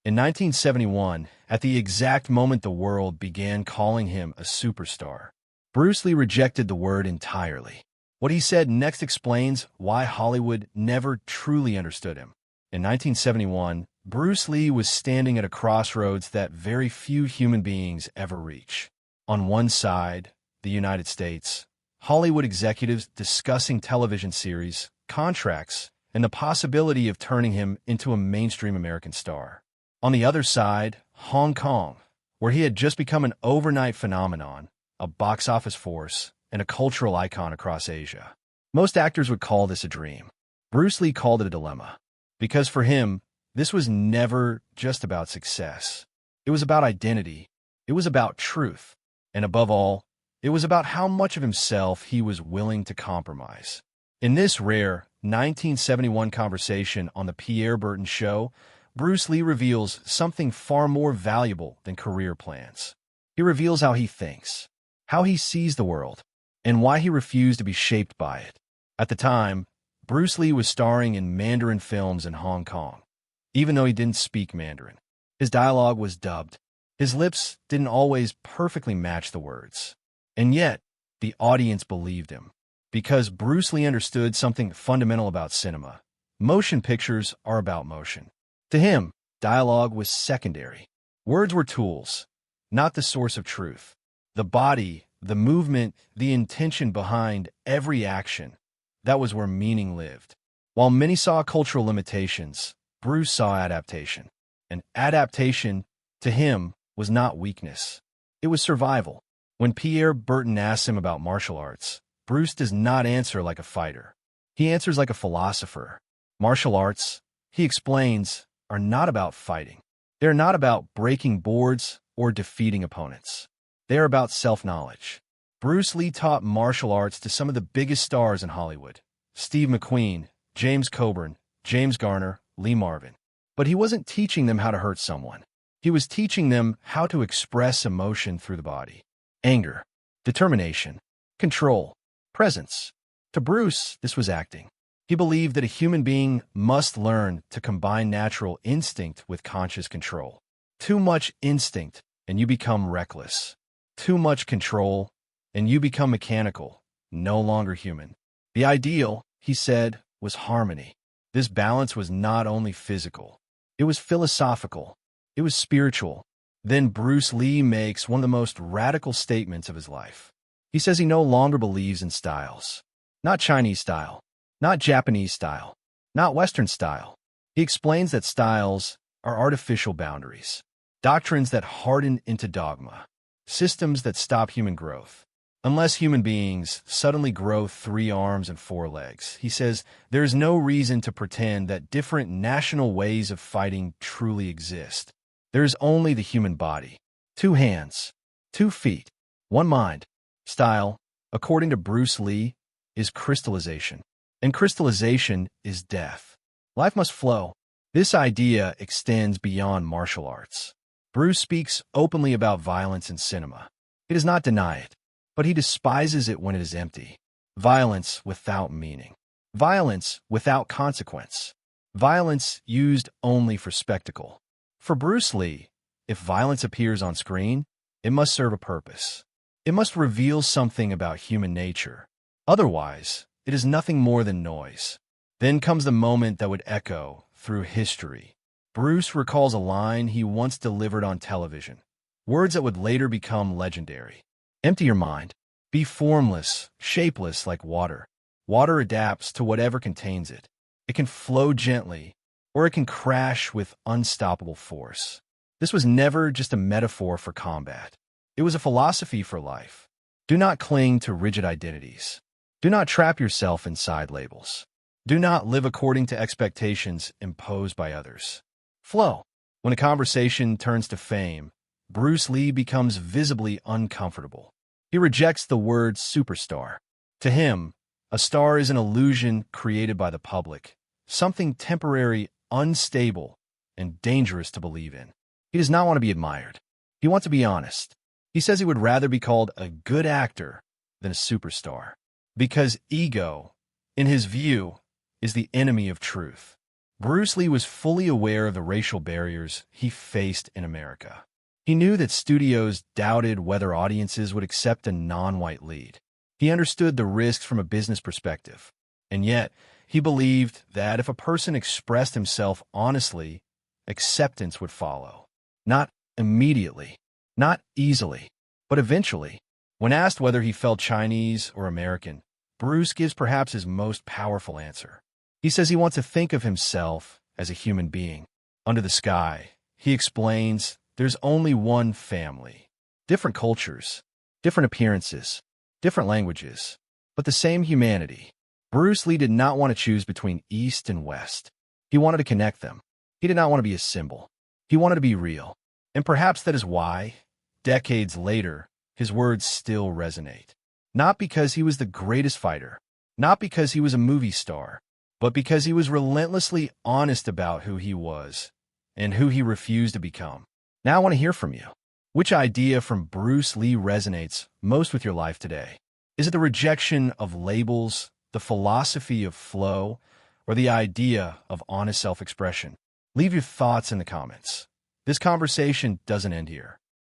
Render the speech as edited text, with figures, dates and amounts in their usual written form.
In 1971, at the exact moment the world began calling him a superstar, Bruce Lee rejected the word entirely. What he said next explains why Hollywood never truly understood him. In 1971, Bruce Lee was standing at a crossroads that very few human beings ever reach. On one side, the United States, Hollywood executives discussing television series, contracts, and the possibility of turning him into a mainstream American star. On the other side, Hong Kong, where he had just become an overnight phenomenon, a box office force, and a cultural icon across Asia. Most actors would call this a dream. Bruce Lee called it a dilemma, because for him, this was never just about success. It was about identity. It was about truth. And above all, it was about how much of himself he was willing to compromise. In this rare 1971 conversation on the Pierre Berton Show, Bruce Lee reveals something far more valuable than career plans. He reveals how he thinks, how he sees the world, and why he refused to be shaped by it. At the time, Bruce Lee was starring in Mandarin films in Hong Kong. Even though he didn't speak Mandarin, his dialogue was dubbed. His lips didn't always perfectly match the words. And yet, the audience believed him. Because Bruce Lee understood something fundamental about cinema. Motion pictures are about motion. To him, dialogue was secondary. Words were tools, not the source of truth. The body, the movement, the intention behind every action, that was where meaning lived. While many saw cultural limitations, Bruce saw adaptation. And adaptation, to him, was not weakness. It was survival. When Pierre Berton asks him about martial arts, Bruce does not answer like a fighter. He answers like a philosopher. Martial arts, he explains, are not about fighting. They're not about breaking boards or defeating opponents. They're about self-knowledge. Bruce Lee taught martial arts to some of the biggest stars in Hollywood. Steve McQueen, James Coburn, James Garner, Lee Marvin. But he wasn't teaching them how to hurt someone. He was teaching them how to express emotion through the body. Anger, determination, control, presence. To Bruce, this was acting. He believed that a human being must learn to combine natural instinct with conscious control. Too much instinct, and you become reckless. Too much control, and you become mechanical, no longer human. The ideal, he said, was harmony. This balance was not only physical. It was philosophical. It was spiritual. Then Bruce Lee makes one of the most radical statements of his life. He says he no longer believes in styles. Not Chinese style, not Japanese style, not Western style. He explains that styles are artificial boundaries, doctrines that harden into dogma, systems that stop human growth. Unless human beings suddenly grow 3 arms and 4 legs, he says, there is no reason to pretend that different national ways of fighting truly exist. There is only the human body. 2 hands, 2 feet, 1 mind. Style, according to Bruce Lee, is crystallization. And crystallization is death. Life must flow. This idea extends beyond martial arts. Bruce speaks openly about violence in cinema. He does not deny it, but he despises it when it is empty. Violence without meaning. Violence without consequence. Violence used only for spectacle. For Bruce Lee, if violence appears on screen, it must serve a purpose. It must reveal something about human nature. Otherwise, it is nothing more than noise. Then comes the moment that would echo through history. Bruce recalls a line he once delivered on television, words that would later become legendary. Empty your mind. Be formless, shapeless like water. Water adapts to whatever contains it. It can flow gently, or it can crash with unstoppable force. This was never just a metaphor for combat. It was a philosophy for life. Do not cling to rigid identities. Do not trap yourself inside labels. Do not live according to expectations imposed by others. Flow. When a conversation turns to fame, Bruce Lee becomes visibly uncomfortable. He rejects the word superstar. To him, a star is an illusion created by the public, something temporary, unstable, and dangerous to believe in. He does not want to be admired. He wants to be honest. He says he would rather be called a good actor than a superstar, because ego, in his view, is the enemy of truth. Bruce Lee was fully aware of the racial barriers he faced in America. He knew that studios doubted whether audiences would accept a non-white lead. He understood the risks from a business perspective, and yet he believed that if a person expressed himself honestly, acceptance would follow. Not immediately, not easily, but eventually. When asked whether he felt Chinese or American, Bruce gives perhaps his most powerful answer. He says he wants to think of himself as a human being. Under the sky, he explains, there's only one family. Different cultures, different appearances, different languages, but the same humanity. Bruce Lee did not want to choose between East and West. He wanted to connect them. He did not want to be a symbol. He wanted to be real. And perhaps that is why, decades later, his words still resonate. Not because he was the greatest fighter, not because he was a movie star, but because he was relentlessly honest about who he was and who he refused to become. Now I want to hear from you. Which idea from Bruce Lee resonates most with your life today? Is it the rejection of labels, the philosophy of flow, or the idea of honest self-expression? Leave your thoughts in the comments. This conversation doesn't end here.